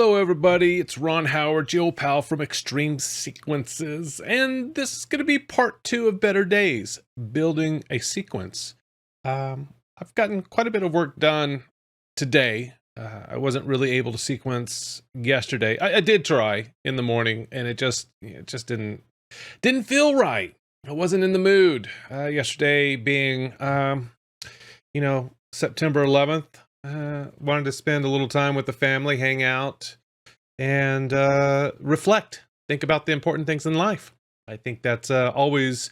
Hello everybody, it's Ron Howard, your old pal from xTreme Sequences, and this is going to be part 2 of Better Days, building a sequence. I've gotten quite a bit of work done today. I wasn't really able to sequence yesterday. I did try in the morning, and it just didn't feel right. I wasn't in the mood. Yesterday being, September 11th. Wanted to spend a little time with the family, hang out, and reflect. Think about the important things in life. I think that's always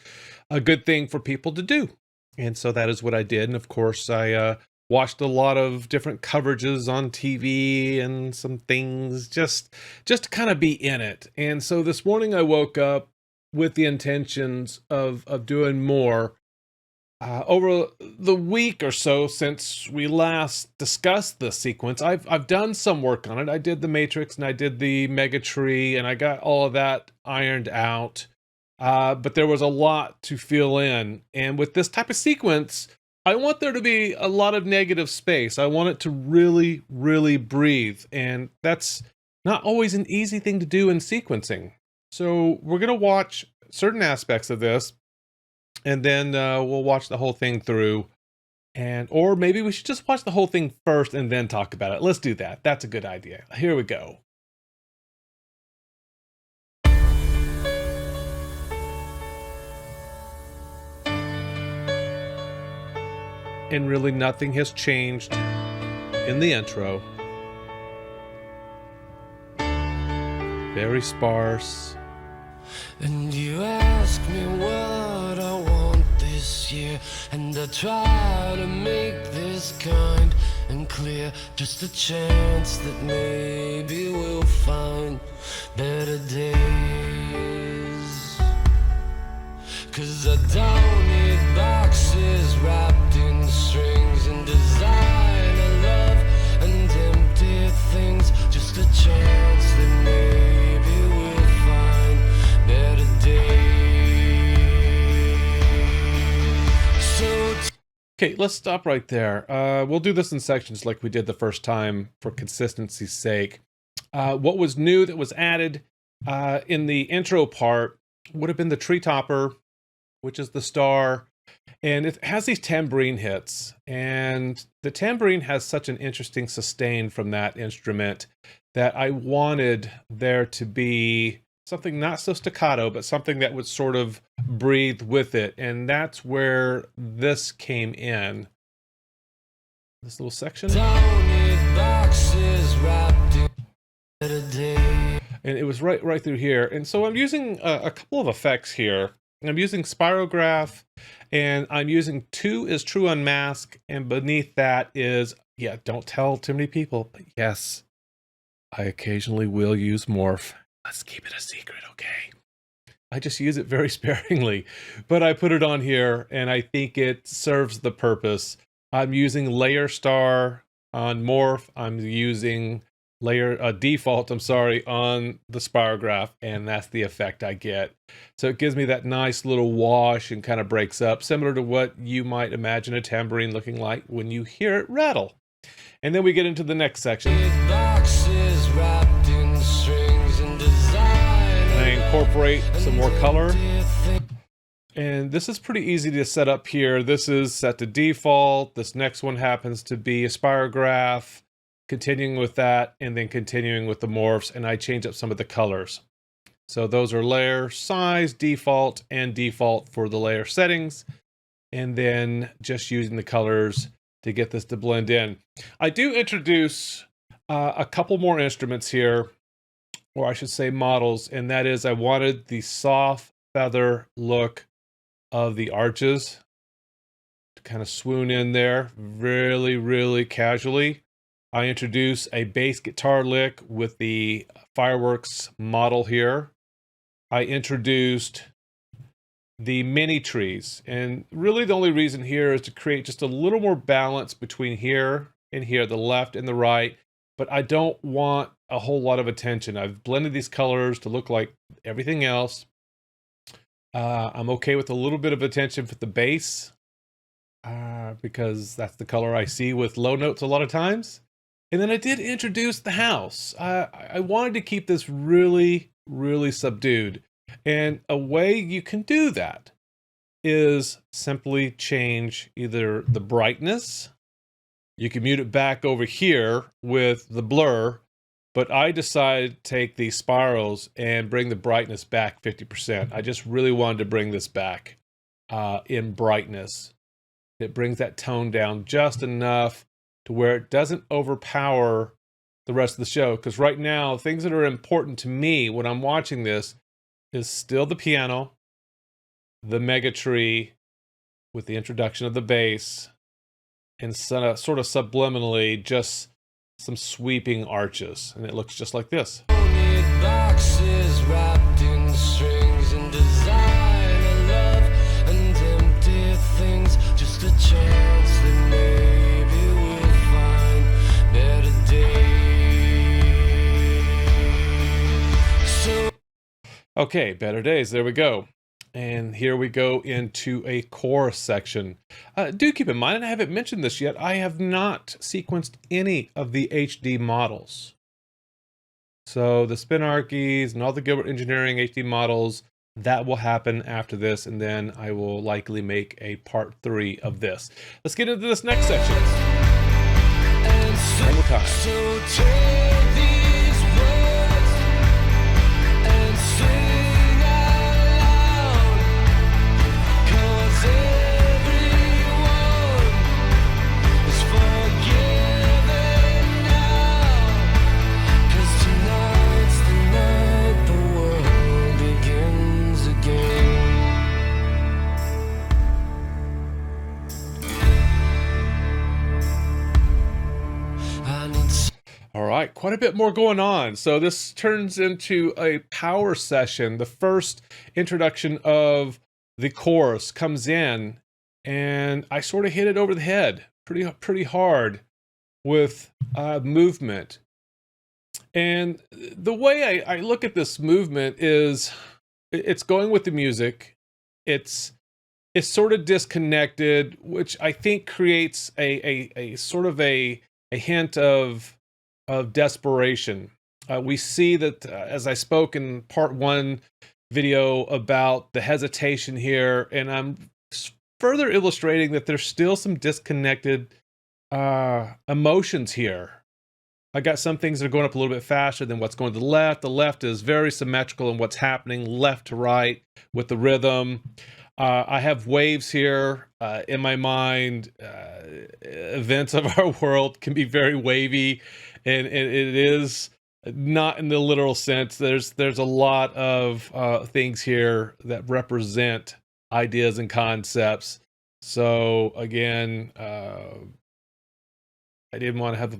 a good thing for people to do. And so that is what I did. And of course, I watched a lot of different coverages on TV and some things just to kind of be in it. And so this morning I woke up with the intentions of doing more. Over the week or so since we last discussed the sequence, I've done some work on it. I did the matrix and I did the mega tree and I got all of that ironed out. But there was a lot to fill in. And with this type of sequence, I want there to be a lot of negative space. I want it to really, really breathe. And that's not always an easy thing to do in sequencing. So we're going to watch certain aspects of this. And then we'll watch the whole thing through, or maybe we should just watch the whole thing first and then talk about it. Let's do that. That's a good idea. Here we go. And really nothing has changed in the intro. Very sparse. And you ask me what I want this year, and I try to make this kind and clear. Just a chance that maybe we'll find better days. 'Cause I don't need boxes wrapped in strings and design I love and empty things. Just a chance that maybe we'll find better days. So Okay, let's stop right there. We'll do this in sections like we did the first time for consistency's sake. What was new that was added in the intro part would have been the tree topper, which is the star, and it has these tambourine hits, and the tambourine has such an interesting sustain from that instrument that I wanted there to be something not so staccato, but something that would sort of breathe with it. And that's where this came in. This little section. And it was right through here. And so I'm using a couple of effects here. I'm using Spirograph, and I'm using 2 is True Unmask, and beneath that is, yeah, don't tell too many people, but yes, I occasionally will use Morph. Let's keep it a secret, okay? I just use it very sparingly, but I put it on here, and I think it serves the purpose. I'm using Layer Star on Morph. I'm using Default, on the Spirograph, and that's the effect I get. So it gives me that nice little wash and kind of breaks up, similar to what you might imagine a tambourine looking like when you hear it rattle. And then we get into the next section. I incorporate some more color. And this is pretty easy to set up here. This is set to default. This next one happens to be a Spirograph. Continuing with that, and then continuing with the morphs, and I change up some of the colors. So those are layer, size, default, and default for the layer settings, and then just using the colors to get this to blend in. I do introduce a couple more instruments here, or I should say models, and that is I wanted the soft feather look of the arches to kind of swoon in there really, really casually. I introduce a bass guitar lick with the fireworks model here. I introduced the mini trees, and really the only reason here is to create just a little more balance between here and here, the left and the right, but I don't want a whole lot of attention. I've blended these colors to look like everything else. I'm okay with a little bit of attention for the bass, because that's the color I see with low notes a lot of times. And then I did introduce the house. I wanted to keep this really, really subdued. And a way you can do that is simply change either the brightness. You can mute it back over here with the blur, but I decided to take these spirals and bring the brightness back 50%. I just really wanted to bring this back in brightness. It brings that tone down just enough to where it doesn't overpower the rest of the show. Because right now, things that are important to me when I'm watching this is still the piano, the mega tree with the introduction of the bass, and sort of subliminally just some sweeping arches. And it looks just like this. Boxes wrapped in strings and design and love and empty things. Just a chance that maybe we'll find better days. So Okay, better days. There we go. And here we go into a chorus section. Do keep in mind, and I haven't mentioned this yet, I have not sequenced any of the HD models. So the Spinarchies and all the Gilbert Engineering HD models, that will happen after this, and then I will likely make a part 3 of this. Let's get into this next section. One more time. So take these words and sing out loud, 'cause everyone is forgiven now, 'cause tonight's the night the world begins again. I need All right, quite a bit more going on. So this turns into a power session. The first introduction of the chorus comes in, and I sort of hit it over the head pretty hard with movement. And the way I look at this movement is it's going with the music. It's sort of disconnected, which I think creates a sort of a hint of desperation. We see that as I spoke in part 1 video about the hesitation here, and I'm further illustrating that there's still some disconnected emotions here. I got some things that are going up a little bit faster than what's going to the left. The left is very symmetrical in what's happening left to right with the rhythm. I have waves here in my mind. Events of our world can be very wavy, and it is not in the literal sense. There's a lot of things here that represent ideas and concepts. So again, I didn't want to have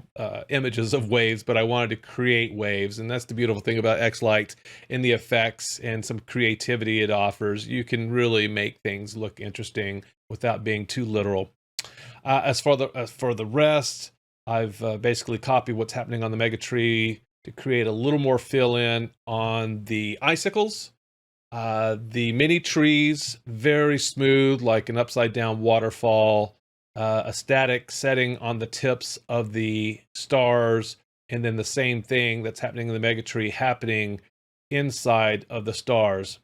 images of waves, but I wanted to create waves. And that's the beautiful thing about X-Lite and the effects and some creativity it offers. You can really make things look interesting without being too literal. As for the rest, I've basically copied what's happening on the mega tree to create a little more fill in on the icicles. The mini trees, very smooth, like an upside down waterfall. A static setting on the tips of the stars, and then the same thing that's happening in the megatree happening inside of the stars.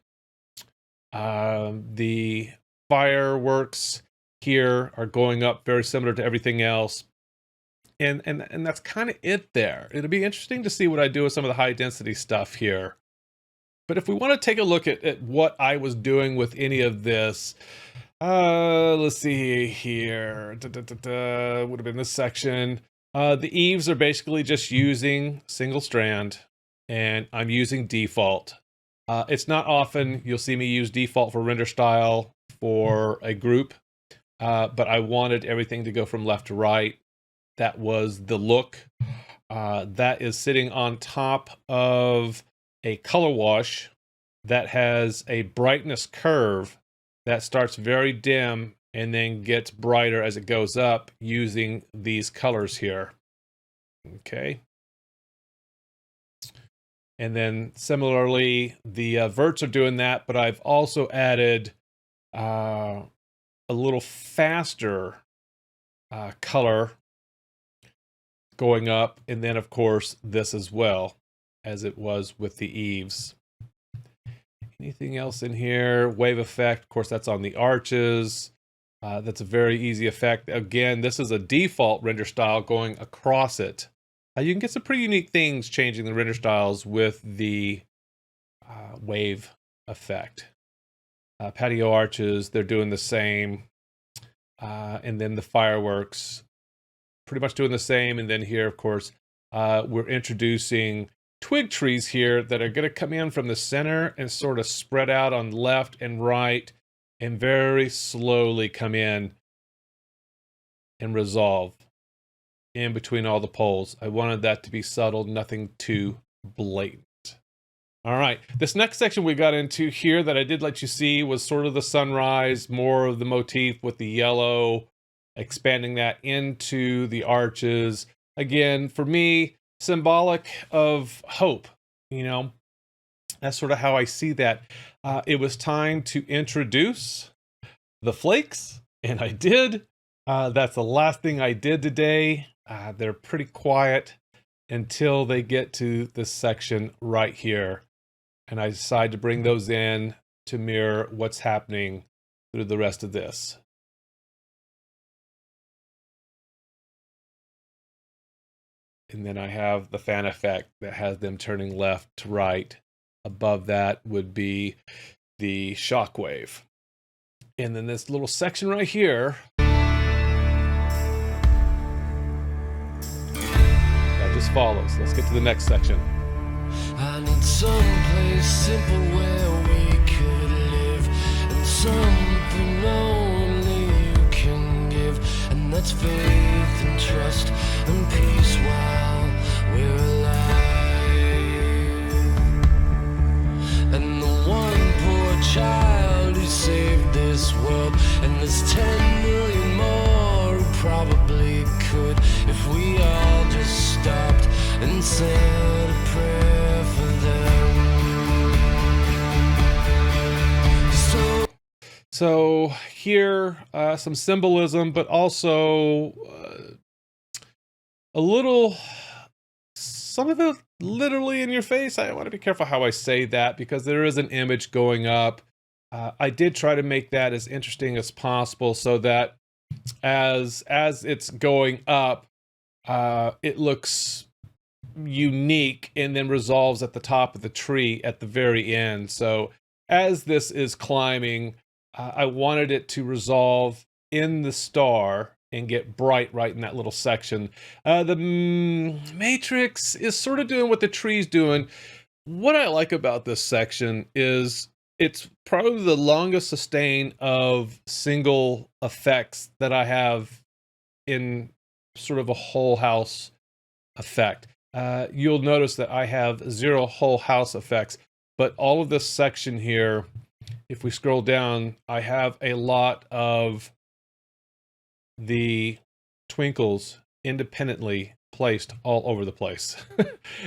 The fireworks here are going up very similar to everything else. And that's kind of it there. It'll be interesting to see what I do with some of the high density stuff here. But if we want to take a look at what I was doing with any of this, let's see here. Would have been this section. The eaves are basically just using single strand, and I'm using default. It's not often you'll see me use default for render style for a group, but I wanted everything to go from left to right. That was the look. That is sitting on top of a color wash that has a brightness curve that starts very dim and then gets brighter as it goes up using these colors here. Okay. And then similarly, the verts are doing that, but I've also added a little faster color going up, and then of course this as well, as it was with the eaves. Anything else in here? Wave effect, of course, that's on the arches. That's a very easy effect. Again, this is a default render style going across it. You can get some pretty unique things changing the render styles with the wave effect. Patio arches, they're doing the same. And then the fireworks, pretty much doing the same. And then here, of course, we're introducing twig trees here that are going to come in from the center and sort of spread out on left and right and very slowly come in and resolve in between all the poles. I wanted that to be subtle, nothing too blatant. All right, this next section we got into here that I did let you see was sort of the sunrise, more of the motif with the yellow, expanding that into the arches. Again, for me, symbolic of hope, you know, that's sort of how I see that. It was time to introduce the flakes, and I did. That's the last thing I did today. They're pretty quiet until they get to this section right here. And I decided to bring those in to mirror what's happening through the rest of this. And then I have the fan effect that has them turning left to right. Above that would be the shockwave. And then this little section right here, that just follows. Let's get to the next section. I need someplace simple where we could live, and something only you can give, and that's faith and trust and peace while we're alive. And the one poor child who saved this world, and there's 10 million more who probably could, if we all just stopped and said a prayer for them. So here, some symbolism, but also a little, some of it literally in your face. I want to be careful how I say that because there is an image going up. I did try to make that as interesting as possible so that as it's going up, it looks unique and then resolves at the top of the tree at the very end. So as this is climbing, I wanted it to resolve in the star and get bright right in that little section. The matrix is sort of doing what the tree's doing. What I like about this section is it's probably the longest sustain of single effects that I have in sort of a whole house effect. You'll notice that I have 0 whole house effects, but all of this section here, if we scroll down, I have a lot of the twinkles independently placed all over the place.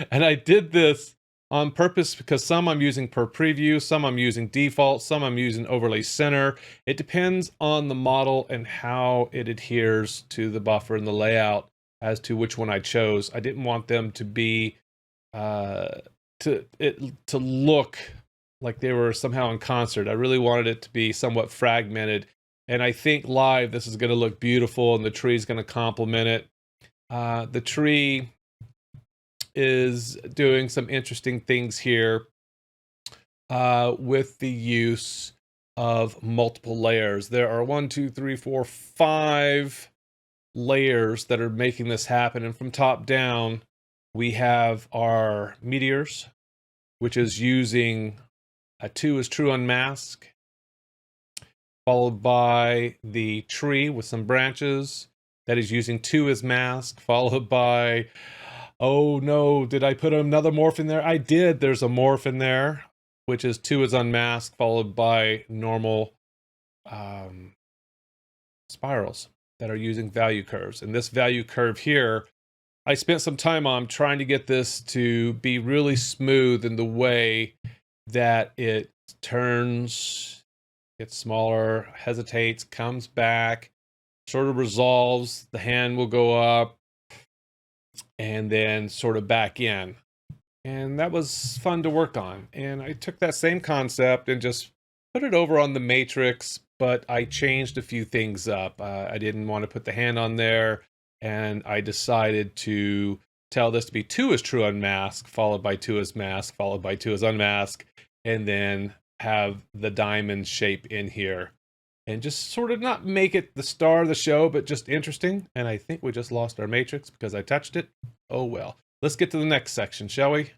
And I did this on purpose because some I'm using per preview, some I'm using default, some I'm using overlay center. It depends on the model and how it adheres to the buffer and the layout as to which one I chose. I didn't want them to be to look like they were somehow in concert. I really wanted it to be somewhat fragmented. And I think live, this is going to look beautiful and the tree is going to complement it. The tree is doing some interesting things here with the use of multiple layers. There are 5 layers that are making this happen. And from top down, we have our meteors, which is using a 2 is true unmask, followed by the tree with some branches that is using 2 as mask, followed by, oh no, did I put another morph in there? I did. There's a morph in there, which is 2 is unmasked, followed by normal spirals that are using value curves. And this value curve here, I spent some time on trying to get this to be really smooth in the way that it turns, gets smaller, hesitates, comes back, sort of resolves, the hand will go up. and then sort of back in. And that was fun to work on. And I took that same concept and just put it over on the matrix, but I changed a few things up. I didn't want to put the hand on there, and I decided to tell this to be 2 as true unmask, followed by 2 as mask, followed by 2 as unmask, and then have the diamond shape in here. And just sort of not make it the star of the show, but just interesting. And I think we just lost our matrix because I touched it. Oh well. Let's get to the next section, shall we?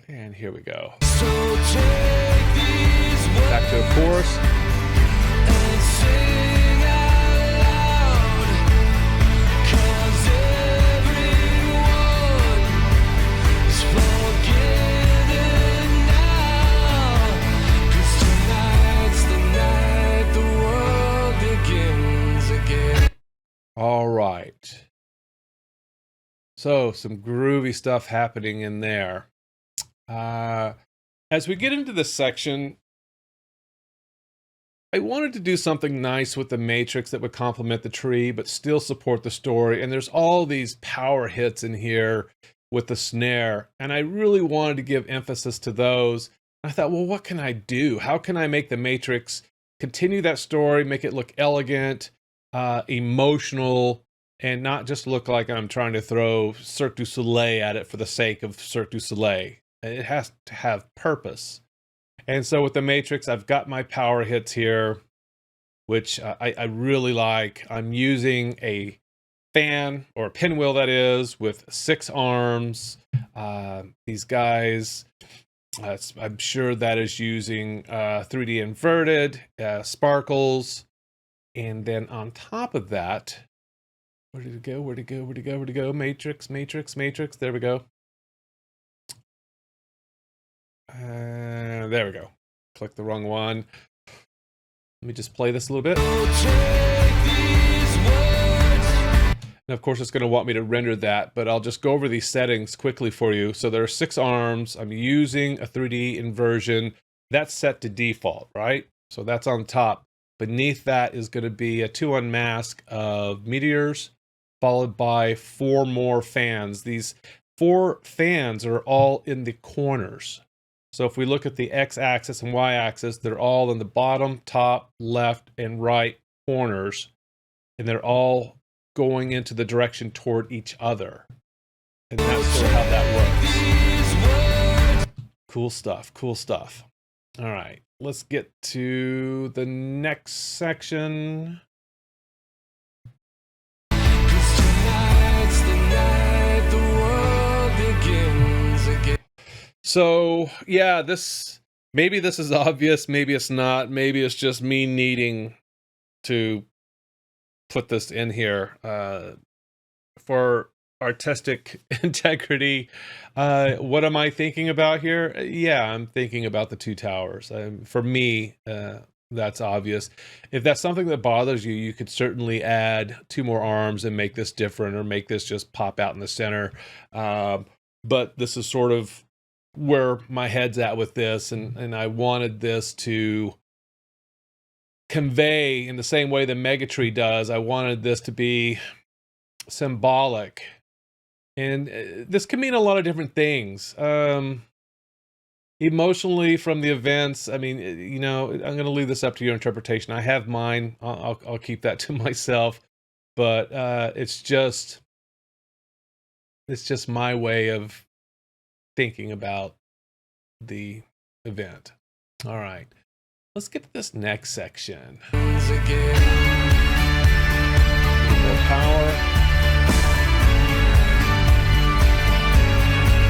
And here we go. So take these words Back to a chorus. and sing out loud, 'cause everyone is forgiven now, 'cause tonight's the night the world begins again. All right. So some groovy stuff happening in there. As we get into this section, I wanted to do something nice with the matrix that would complement the tree, but still support the story. And there's all these power hits in here with the snare. And I really wanted to give emphasis to those. I thought, well, what can I do? How can I make the matrix continue that story, make it look elegant, emotional, and not just look like I'm trying to throw Cirque du Soleil at it for the sake of Cirque du Soleil. It has to have purpose. And so with the matrix, I've got my power hits here, which I really like. I'm using a fan, or a pinwheel that is, with 6 arms. These guys, I'm sure that is using 3D inverted, sparkles. And then on top of that, where did it go? Where'd it go? Where'd it go? Where'd it go? Matrix, matrix, matrix. There we go. There we go. Click the wrong one. Let me just play this a little bit. And of course, it's going to want me to render that, but I'll just go over these settings quickly for you. So there are 6 arms. I'm using a 3D inversion. That's set to default, right? So that's on top. Beneath that is going to be a 2 unmask of meteors, followed by 4 more fans. These 4 fans are all in the corners. So if we look at the x-axis and y-axis, they're all in the bottom, top, left, and right corners. And they're all going into the direction toward each other. And that's sort of how that works. Cool stuff, cool stuff. All right, let's get to the next section. So yeah, maybe this is obvious, maybe it's not, maybe it's just me needing to put this in here for artistic integrity. What am I thinking about here? Yeah, I'm thinking about the 2 towers. For me, that's obvious. If that's something that bothers you, you could certainly add 2 more arms and make this different, or make this just pop out in the center. But this is sort of where my head's at with this, and I wanted this to convey in the same way the Megatree does. I wanted this to be symbolic, and this can mean a lot of different things. Emotionally, from the events, I mean, you know, I'm going to leave this up to your interpretation. I have mine. I'll keep that to myself, but it's just my way of thinking about the event. All right, let's get to this next section. More power,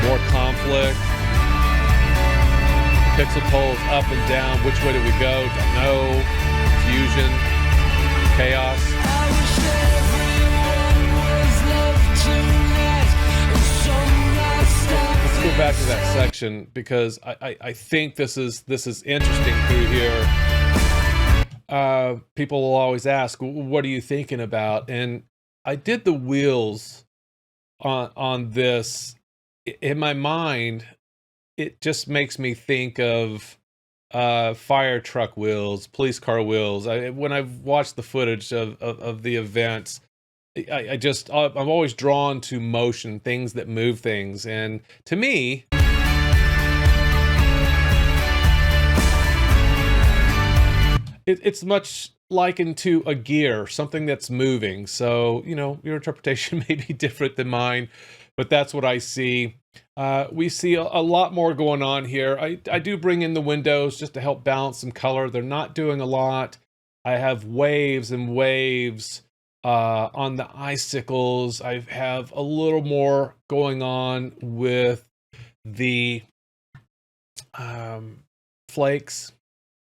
more conflict. Pixel pulls up and down. Which way do we go? Don't know. Fusion, chaos. Let's go back to that section, because I think this is interesting through here. People will always ask, what are you thinking about? And I did the wheels on this. In my mind, it just makes me think of fire truck wheels, police car wheels. When I've watched the footage of the events, I'm always drawn to motion, things that move things. And to me, it's much likened to a gear, something that's moving. So, you know, your interpretation may be different than mine, but that's what I see. We see a lot more going on here. I do bring in the windows just to help balance some color. They're not doing a lot. I have waves and waves on the icicles. I have a little more going on with the flakes.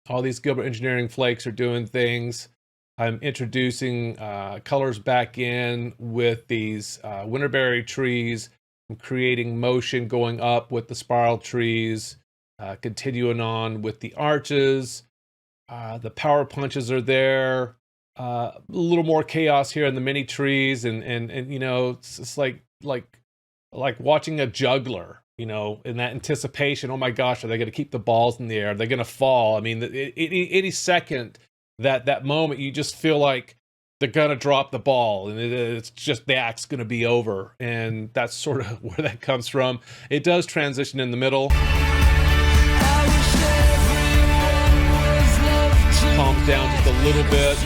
All these Gilbert Engineering flakes are doing things. I'm introducing colors back in with these winterberry trees. I'm creating motion going up with the spiral trees, continuing on with the arches. The power punches are there. A little more chaos here in the mini trees, and you know, it's like watching a juggler, you know, in that anticipation. Oh my gosh, are they going to keep the balls in the air? Are they going to fall? I mean, any second that moment, you just feel like they're going to drop the ball, and it's just the act's going to be over. And that's sort of where that comes from. It does transition in the middle. Calms down just a little bit.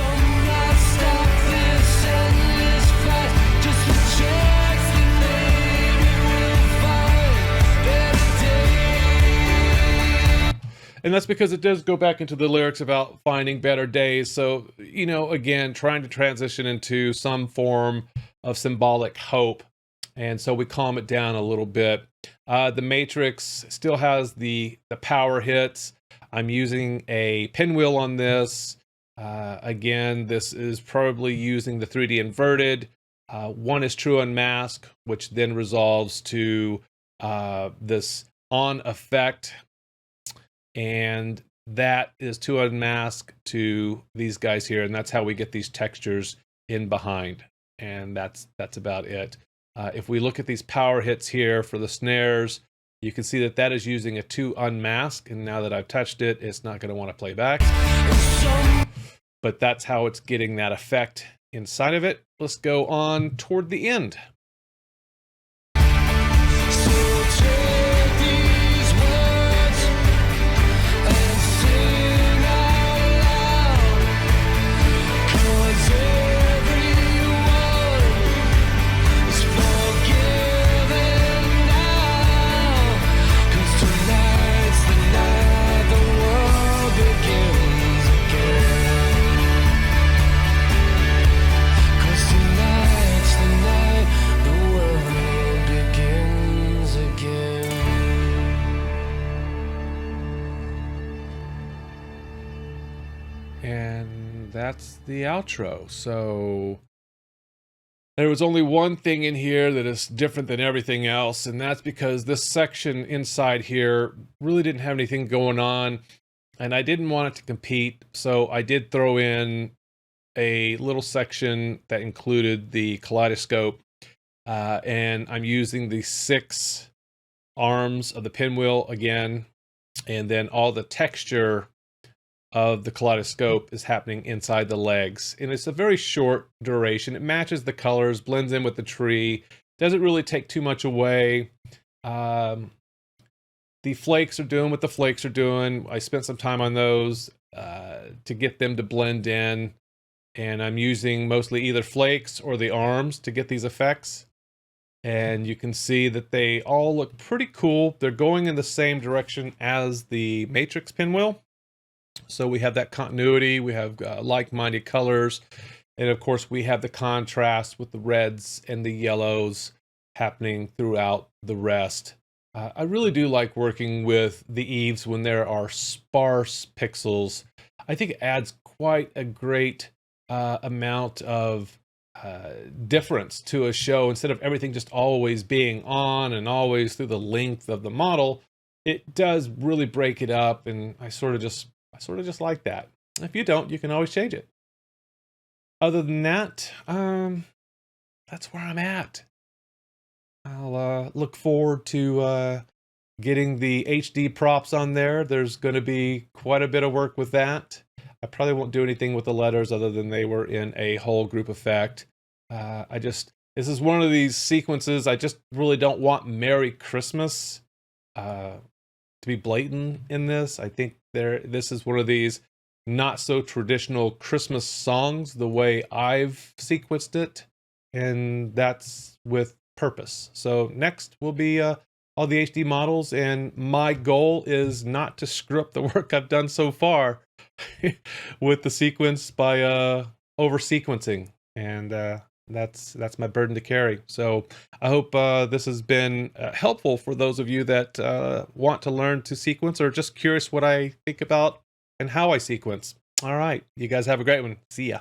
And that's because it does go back into the lyrics about finding better days. So, you know, again, trying to transition into some form of symbolic hope. And so we calm it down a little bit. The Matrix still has the power hits. I'm using a pinwheel on this. Again, this is probably using the 3D inverted. One is true unmask, which then resolves to this on effect. And that is to unmask to these guys here. And that's how we get these textures in behind. And that's about it. If we look at these power hits here for the snares, you can see that is using a to unmask. And now that I've touched it, it's not going to want to play back. But that's how it's getting that effect inside of it. Let's go on toward the end. And that's the outro. So there was only one thing in here that is different than everything else, and that's because this section inside here really didn't have anything going on, and I didn't want it to compete, so I did throw in a little section that included the kaleidoscope, and I'm using the 6 arms of the pinwheel again, and then all the texture of the kaleidoscope is happening inside the legs. And it's a very short duration. It matches the colors, blends in with the tree, doesn't really take too much away. The flakes are doing what the flakes are doing. I spent some time on those to get them to blend in. And I'm using mostly either flakes or the arms to get these effects. And you can see that they all look pretty cool. They're going in the same direction as the Matrix pinwheel. So we have that continuity, we have like-minded colors, and of course we have the contrast with the reds and the yellows happening throughout the rest. I really do like working with the eaves when there are sparse pixels. I think it adds quite a great amount of difference to a show. Instead of everything just always being on and always through the length of the model, it does really break it up, and I sort of just like that. If you don't, you can always change it. Other than that, that's where I'm at. I'll look forward to getting the HD props on there. There's going to be quite a bit of work with that. I probably won't do anything with the letters other than they were in a whole group effect. This is one of these sequences. I just really don't want Merry Christmas to be blatant in this. I think this is one of these not so traditional Christmas songs the way I've sequenced it, and that's with purpose. So next will be all the HD models, and my goal is not to screw up the work I've done so far with the sequence by over sequencing, and that's my burden to carry. So I hope this has been helpful for those of you that want to learn to sequence or just curious what I think about and how I sequence. All right, you guys have a great one. See ya.